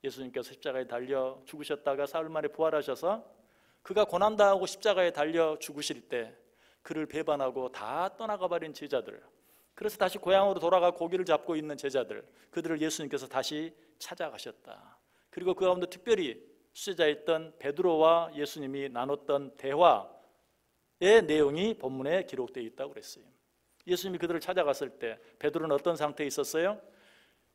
예수님께서 십자가에 달려 죽으셨다가 사흘 만에 부활하셔서 그가 고난당하고 십자가에 달려 죽으실 때 그를 배반하고 다 떠나가 버린 제자들, 그래서 다시 고향으로 돌아가 고기를 잡고 있는 제자들, 그들을 예수님께서 다시 찾아가셨다. 그리고 그 가운데 특별히 수제자였던 베드로와 예수님이 나눴던 대화의 내용이 본문에 기록되어 있다고 그랬어요. 예수님이 그들을 찾아갔을 때 베드로는 어떤 상태에 있었어요?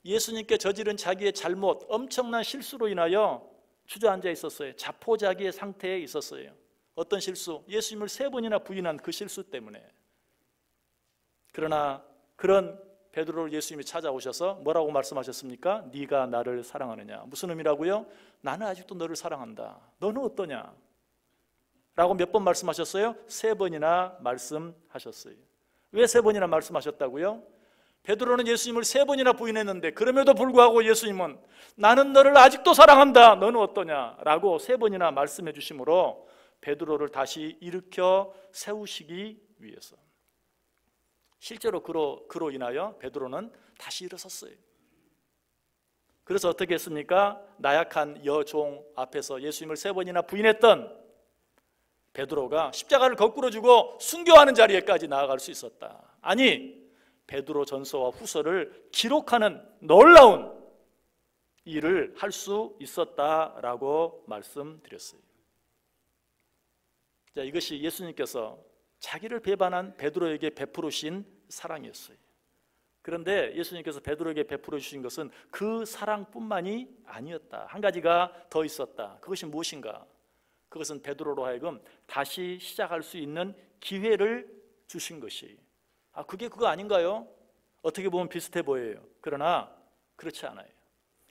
예수님께 저지른 자기의 잘못, 엄청난 실수로 인하여 주저앉아 있었어요. 자포자기의 상태에 있었어요. 어떤 실수? 예수님을 3번이나 부인한 그 실수 때문에. 그러나 그런 베드로를 예수님이 찾아오셔서 뭐라고 말씀하셨습니까? 네가 나를 사랑하느냐? 무슨 의미라고요? 나는 아직도 너를 사랑한다. 너는 어떠냐? 라고 몇 번 말씀하셨어요? 3번이나 말씀하셨어요. 왜 3번이나 말씀하셨다고요? 베드로는 예수님을 3번이나 부인했는데 그럼에도 불구하고 예수님은 나는 너를 아직도 사랑한다. 너는 어떠냐? 라고 3번이나 말씀해 주심으로 베드로를 다시 일으켜 세우시기 위해서. 실제로 그로 인하여 베드로는 다시 일어섰어요. 그래서 어떻게 했습니까? 나약한 여종 앞에서 예수님을 3번이나 부인했던 베드로가 십자가를 거꾸로 주고 순교하는 자리에까지 나아갈 수 있었다. 아니, 베드로 전서와 후서를 기록하는 놀라운 일을 할 수 있었다라고 말씀드렸어요. 자, 이것이 예수님께서 자기를 배반한 베드로에게 베푸르신 사랑이었어요. 그런데 예수님께서 베드로에게 베풀어 주신 것은 그 사랑뿐만이 아니었다. 한 가지가 더 있었다. 그것이 무엇인가? 그것은 베드로로 하여금 다시 시작할 수 있는 기회를 주신 것이. 그게 그거 아닌가요? 어떻게 보면 비슷해 보여요. 그러나 그렇지 않아요.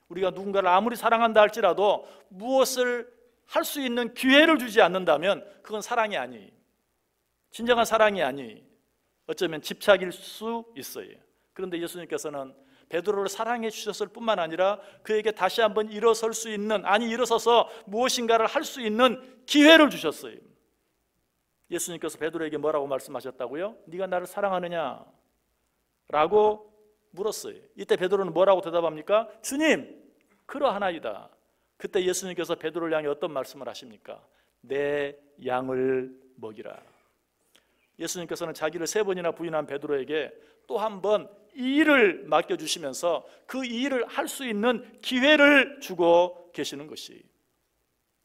우리가 누군가를 아무리 사랑한다 할지라도 무엇을 할 수 있는 기회를 주지 않는다면 그건 사랑이 아니에요. 진정한 사랑이 아니, 어쩌면 집착일 수 있어요. 그런데 예수님께서는 베드로를 사랑해 주셨을 뿐만 아니라 그에게 다시 한번 일어설 수 있는, 아니 일어서서 무엇인가를 할 수 있는 기회를 주셨어요. 예수님께서 베드로에게 뭐라고 말씀하셨다고요? 네가 나를 사랑하느냐? 라고 물었어요. 이때 베드로는 뭐라고 대답합니까? 주님, 그러하나이다. 그때 예수님께서 베드로를 향해 어떤 말씀을 하십니까? 내 양을 먹이라. 예수님께서는 자기를 3번이나 부인한 베드로에게 또 한 번 이 일을 맡겨주시면서 그 일을 할 수 있는 기회를 주고 계시는 것이.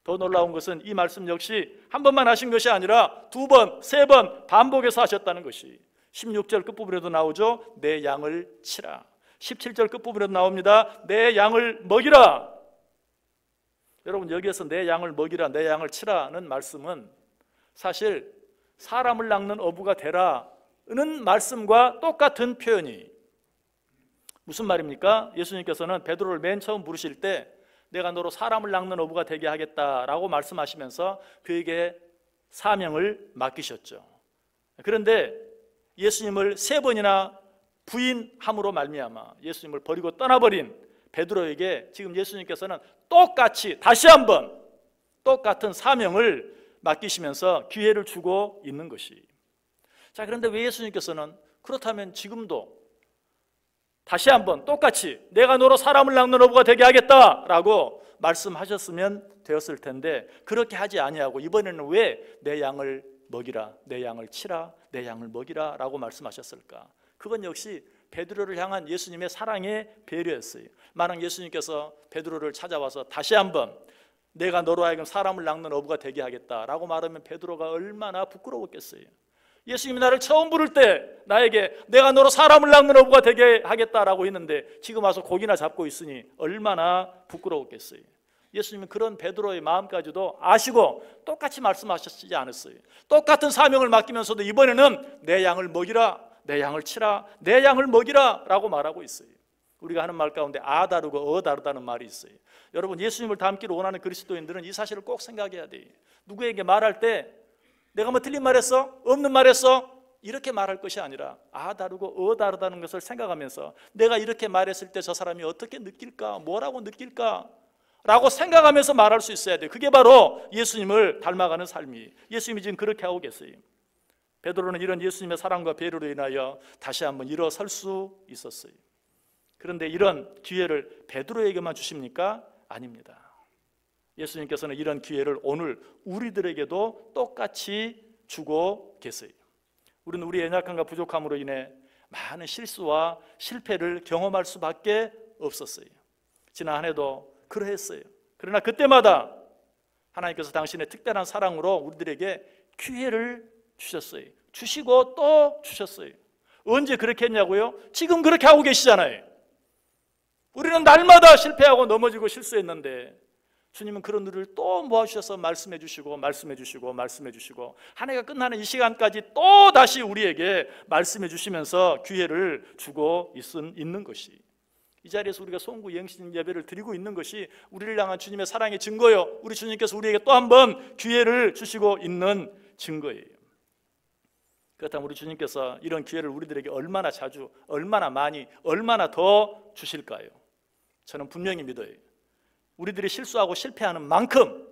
더 놀라운 것은 이 말씀 역시 한 번만 하신 것이 아니라 2번, 3번 반복해서 하셨다는 것이. 16절 끝부분에도 나오죠. 내 양을 치라. 17절 끝부분에도 나옵니다. 내 양을 먹이라. 여러분, 여기에서 내 양을 먹이라, 내 양을 치라는 말씀은 사실 사람을 낚는 어부가 되라는 말씀과 똑같은 표현이. 무슨 말입니까? 예수님께서는 베드로를 맨 처음 부르실 때 내가 너로 사람을 낚는 어부가 되게 하겠다라고 말씀하시면서 그에게 사명을 맡기셨죠. 그런데 예수님을 3번이나 부인함으로 말미암아 예수님을 버리고 떠나버린 베드로에게 지금 예수님께서는 똑같이 다시 한번 똑같은 사명을 맡기시면서 기회를 주고 있는 것이. 자, 그런데 왜 예수님께서는 그렇다면 지금도 다시 한번 똑같이 내가 너로 사람을 낚는 어부가 되게 하겠다라고 말씀하셨으면 되었을 텐데 그렇게 하지 아니하고 이번에는 왜 내 양을 먹이라, 내 양을 치라, 내 양을 먹이라 라고 말씀하셨을까? 그건 역시 베드로를 향한 예수님의 사랑의 배려였어요. 만약 예수님께서 베드로를 찾아와서 다시 한번 내가 너로 하여금 사람을 낚는 어부가 되게 하겠다라고 말하면 베드로가 얼마나 부끄러웠겠어요. 예수님이 나를 처음 부를 때 나에게 내가 너로 사람을 낚는 어부가 되게 하겠다라고 했는데 지금 와서 고기나 잡고 있으니 얼마나 부끄러웠겠어요. 예수님은 그런 베드로의 마음까지도 아시고 똑같이 말씀하시지 않았어요. 똑같은 사명을 맡기면서도 이번에는 내 양을 먹이라, 내 양을 치라, 내 양을 먹이라 라고 말하고 있어요. 우리가 하는 말 가운데 아 다르고 다르다는 말이 있어요. 여러분, 예수님을 닮기를 원하는 그리스도인들은 이 사실을 꼭 생각해야 돼요. 누구에게 말할 때 내가 뭐 틀린 말 했어? 없는 말 했어? 이렇게 말할 것이 아니라 아 다르고 다르다는 것을 생각하면서 내가 이렇게 말했을 때 저 사람이 어떻게 느낄까? 뭐라고 느낄까? 라고 생각하면서 말할 수 있어야 돼요. 그게 바로 예수님을 닮아가는 삶이. 예수님이 지금 그렇게 하고 계세요. 베드로는 이런 예수님의 사랑과 배려로 인하여 다시 한번 일어설 수 있었어요. 그런데 이런 기회를 베드로에게만 주십니까? 아닙니다. 예수님께서는 이런 기회를 오늘 우리들에게도 똑같이 주고 계세요. 우리는 우리의 연약함과 부족함으로 인해 많은 실수와 실패를 경험할 수밖에 없었어요. 지난 한 해도 그러했어요. 그러나 그때마다 하나님께서 당신의 특별한 사랑으로 우리들에게 기회를 주셨어요. 주시고 또 주셨어요. 언제 그렇게 했냐고요? 지금 그렇게 하고 계시잖아요. 우리는 날마다 실패하고 넘어지고 실수했는데 주님은 그런 우리를 또 모아주셔서 말씀해 주시고 말씀해 주시고 말씀해 주시고 한 해가 끝나는 이 시간까지 또 다시 우리에게 말씀해 주시면서 기회를 주고 있는 것이, 이 자리에서 우리가 송구 영신 예배를 드리고 있는 것이 우리를 향한 주님의 사랑의 증거요, 우리 주님께서 우리에게 또 한 번 기회를 주시고 있는 증거예요. 그렇다면 우리 주님께서 이런 기회를 우리들에게 얼마나 자주, 얼마나 많이, 얼마나 더 주실까요? 저는 분명히 믿어요. 우리들이 실수하고 실패하는 만큼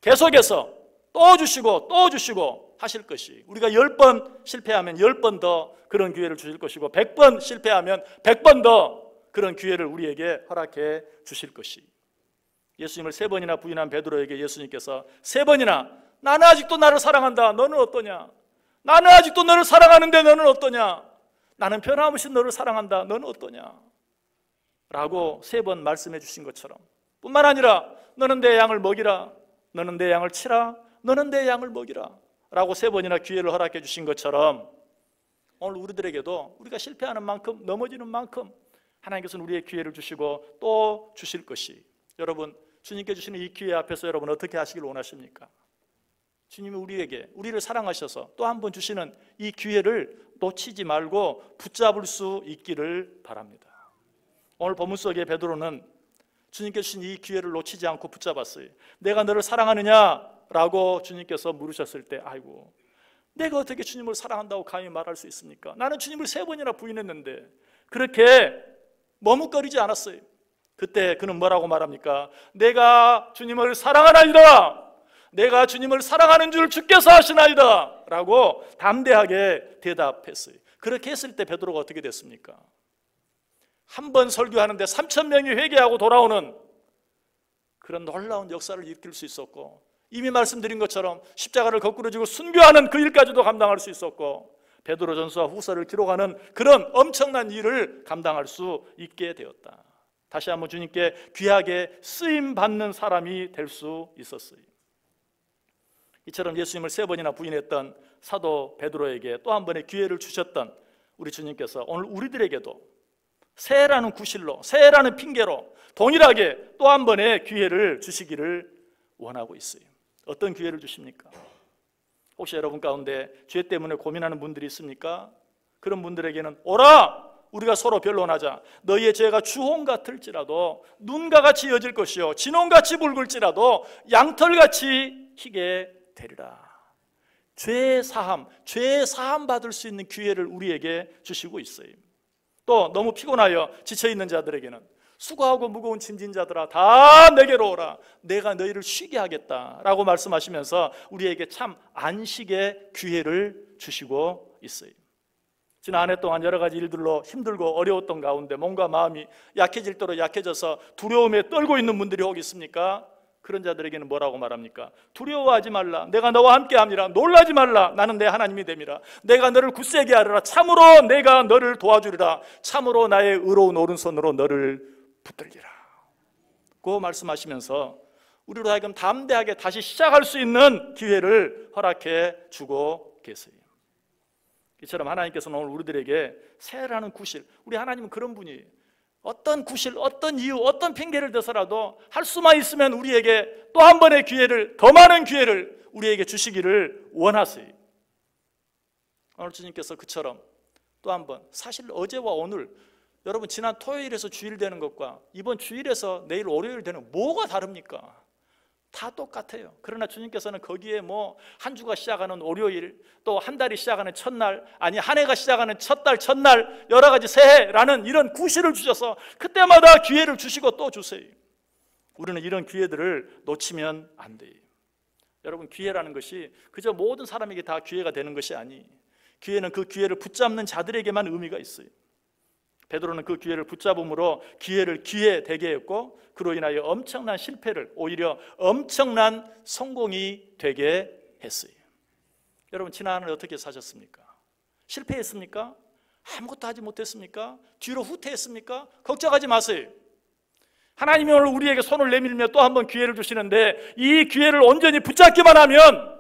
계속해서 또 주시고 또 주시고 하실 것이, 우리가 10번 실패하면 10번 더 그런 기회를 주실 것이고 100번 실패하면 100번 더 그런 기회를 우리에게 허락해 주실 것이, 예수님을 3번이나 부인한 베드로에게 예수님께서 3번이나 나는 아직도 나를 사랑한다, 너는 어떠냐? 나는 아직도 너를 사랑하는데 너는 어떠냐? 나는 변함없이 너를 사랑한다, 너는 어떠냐? 라고 3번 말씀해 주신 것처럼, 뿐만 아니라 너는 내 양을 먹이라, 너는 내 양을 치라, 너는 내 양을 먹이라 라고 3번이나 기회를 허락해 주신 것처럼 오늘 우리들에게도 우리가 실패하는 만큼, 넘어지는 만큼 하나님께서는 우리의 기회를 주시고 또 주실 것이, 여러분 주님께 주시는 이 기회 앞에서 여러분 어떻게 하시길 원하십니까? 주님이 우리를 사랑하셔서 또 한 번 주시는 이 기회를 놓치지 말고 붙잡을 수 있기를 바랍니다. 오늘 본문 속에 베드로는 주님께 주신 이 기회를 놓치지 않고 붙잡았어요. 내가 너를 사랑하느냐? 라고 주님께서 물으셨을 때, 아이고, 내가 어떻게 주님을 사랑한다고 감히 말할 수 있습니까? 나는 주님을 3번이나 부인했는데, 그렇게 머뭇거리지 않았어요. 그때 그는 뭐라고 말합니까? 내가 주님을 사랑하나이다, 내가 주님을 사랑하는 줄 주께서 아시나이다 라고 담대하게 대답했어요. 그렇게 했을 때 베드로가 어떻게 됐습니까? 한 번 설교하는데 3,000명이 회개하고 돌아오는 그런 놀라운 역사를 일으킬 수 있었고, 이미 말씀드린 것처럼 십자가를 거꾸로 지고 순교하는 그 일까지도 감당할 수 있었고, 베드로전서와 후서를 기록하는 그런 엄청난 일을 감당할 수 있게 되었다. 다시 한번 주님께 귀하게 쓰임받는 사람이 될 수 있었어요. 이처럼 예수님을 3번이나 부인했던 사도 베드로에게 또 한 번의 기회를 주셨던 우리 주님께서 오늘 우리들에게도 새해라는 구실로, 새해라는 핑계로 동일하게 또 한 번의 기회를 주시기를 원하고 있어요. 어떤 기회를 주십니까? 혹시 여러분 가운데 죄 때문에 고민하는 분들이 있습니까? 그런 분들에게는 오라! 우리가 서로 변론하자. 너희의 죄가 주홍 같을지라도 눈과 같이 여질 것이요 진홍같이 붉을지라도 양털같이 희게 되리라. 죄 사함 받을 수 있는 기회를 우리에게 주시고 있어요. 또 너무 피곤하여 지쳐있는 자들에게는 수고하고 무거운 짐진 자들아 다 내게로 오라, 내가 너희를 쉬게 하겠다라고 말씀하시면서 우리에게 참 안식의 기회를 주시고 있어요. 지난 한 해 동안 여러 가지 일들로 힘들고 어려웠던 가운데 몸과 마음이 약해질 대로 약해져서 두려움에 떨고 있는 분들이 혹 있습니까? 그런 자들에게는 뭐라고 말합니까? 두려워하지 말라, 내가 너와 함께함이라. 놀라지 말라, 나는 내 하나님이 됨이라. 내가 너를 굳세게 하리라. 참으로 내가 너를 도와주리라. 참으로 나의 의로운 오른손으로 너를 붙들리라. 고 말씀하시면서 우리로 하여금 담대하게 다시 시작할 수 있는 기회를 허락해 주고 계세요. 이처럼 하나님께서는 오늘 우리들에게 새해라는 구실, 우리 하나님은 그런 분이에요. 어떤 구실, 어떤 이유, 어떤 핑계를 대서라도 할 수만 있으면 우리에게 또 한 번의 기회를, 더 많은 기회를 우리에게 주시기를 원하세요. 오늘 주님께서 그처럼 또 한 번, 사실 어제와 오늘, 여러분 지난 토요일에서 주일 되는 것과 이번 주일에서 내일 월요일 되는 뭐가 다릅니까? 다 똑같아요. 그러나 주님께서는 거기에 뭐 한 주가 시작하는 월요일, 또 한 달이 시작하는 첫날, 아니 한 해가 시작하는 첫달, 첫날, 여러 가지 새해라는 이런 구실을 주셔서 그때마다 기회를 주시고 또 주세요. 우리는 이런 기회들을 놓치면 안 돼요. 여러분 기회라는 것이 그저 모든 사람에게 다 기회가 되는 것이 아니, 기회는 그 기회를 붙잡는 자들에게만 의미가 있어요. 베드로는 그 기회를 붙잡음으로 기회를 기회 되게 했고 그로 인하여 엄청난 실패를 오히려 엄청난 성공이 되게 했어요. 여러분 지난 한 해 어떻게 사셨습니까? 실패했습니까? 아무것도 하지 못했습니까? 뒤로 후퇴했습니까? 걱정하지 마세요. 하나님이 오늘 우리에게 손을 내밀며 또 한 번 기회를 주시는데 이 기회를 온전히 붙잡기만 하면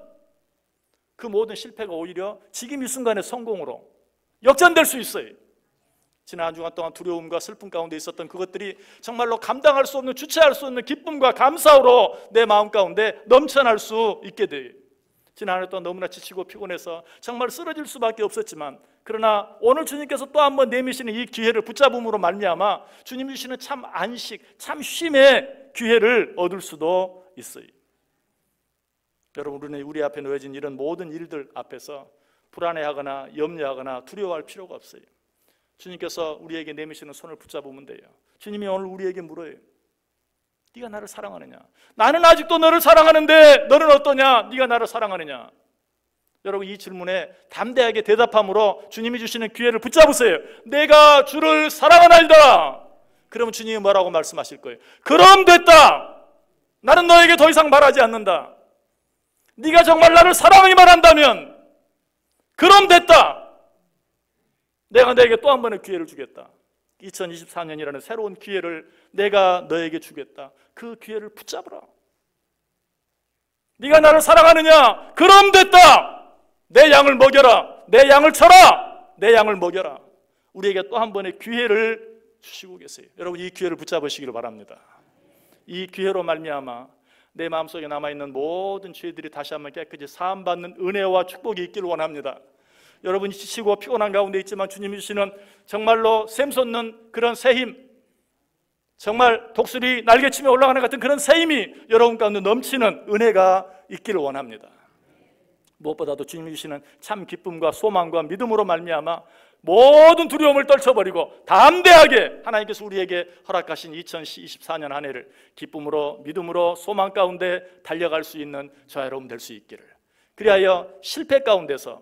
그 모든 실패가 오히려 지금 이 순간의 성공으로 역전될 수 있어요. 지난 한 주간 동안 두려움과 슬픔 가운데 있었던 그것들이 정말로 감당할 수 없는, 주체할 수 없는 기쁨과 감사로 내 마음 가운데 넘쳐날 수 있게 돼요. 지난 한 해 동안 너무나 지치고 피곤해서 정말 쓰러질 수밖에 없었지만 그러나 오늘 주님께서 또 한 번 내미시는 이 기회를 붙잡음으로 말미암아 주님이 주시는 참 안식, 참 쉼의 기회를 얻을 수도 있어요. 여러분 우리 앞에 놓여진 이런 모든 일들 앞에서 불안해하거나 염려하거나 두려워할 필요가 없어요. 주님께서 우리에게 내미시는 손을 붙잡으면 돼요. 주님이 오늘 우리에게 물어요. 네가 나를 사랑하느냐? 나는 아직도 너를 사랑하는데 너는 어떠냐? 네가 나를 사랑하느냐? 여러분 이 질문에 담대하게 대답함으로 주님이 주시는 기회를 붙잡으세요. 내가 주를 사랑하나이다. 그러면 주님이 뭐라고 말씀하실 거예요? 그럼 됐다. 나는 너에게 더 이상 말하지 않는다. 네가 정말 나를 사랑하기만 한다면 그럼 됐다. 내가 너에게 또 한 번의 기회를 주겠다. 2024년이라는 새로운 기회를 내가 너에게 주겠다. 그 기회를 붙잡으라. 네가 나를 사랑하느냐? 그럼 됐다. 내 양을 먹여라. 내 양을 쳐라. 내 양을 먹여라. 우리에게 또 한 번의 기회를 주시고 계세요. 여러분 이 기회를 붙잡으시기를 바랍니다. 이 기회로 말미암아 내 마음속에 남아있는 모든 죄들이 다시 한번 깨끗이 사함받는 은혜와 축복이 있기를 원합니다. 여러분이 지치고 피곤한 가운데 있지만 주님이 주시는 정말로 샘솟는 그런 새 힘, 정말 독수리 날개치며 올라가는 같은 그런 새 힘이 여러분 가운데 넘치는 은혜가 있기를 원합니다. 무엇보다도 주님이 주시는 참 기쁨과 소망과 믿음으로 말미암아 모든 두려움을 떨쳐버리고 담대하게 하나님께서 우리에게 허락하신 2024년 한 해를 기쁨으로 믿음으로 소망 가운데 달려갈 수 있는 저와 여러분 될 수 있기를, 그리하여 실패 가운데서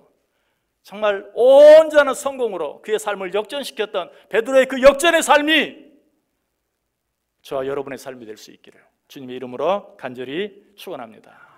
정말 온전한 성공으로 그의 삶을 역전시켰던 베드로의 그 역전의 삶이 저와 여러분의 삶이 될 수 있기를 주님의 이름으로 간절히 축원합니다.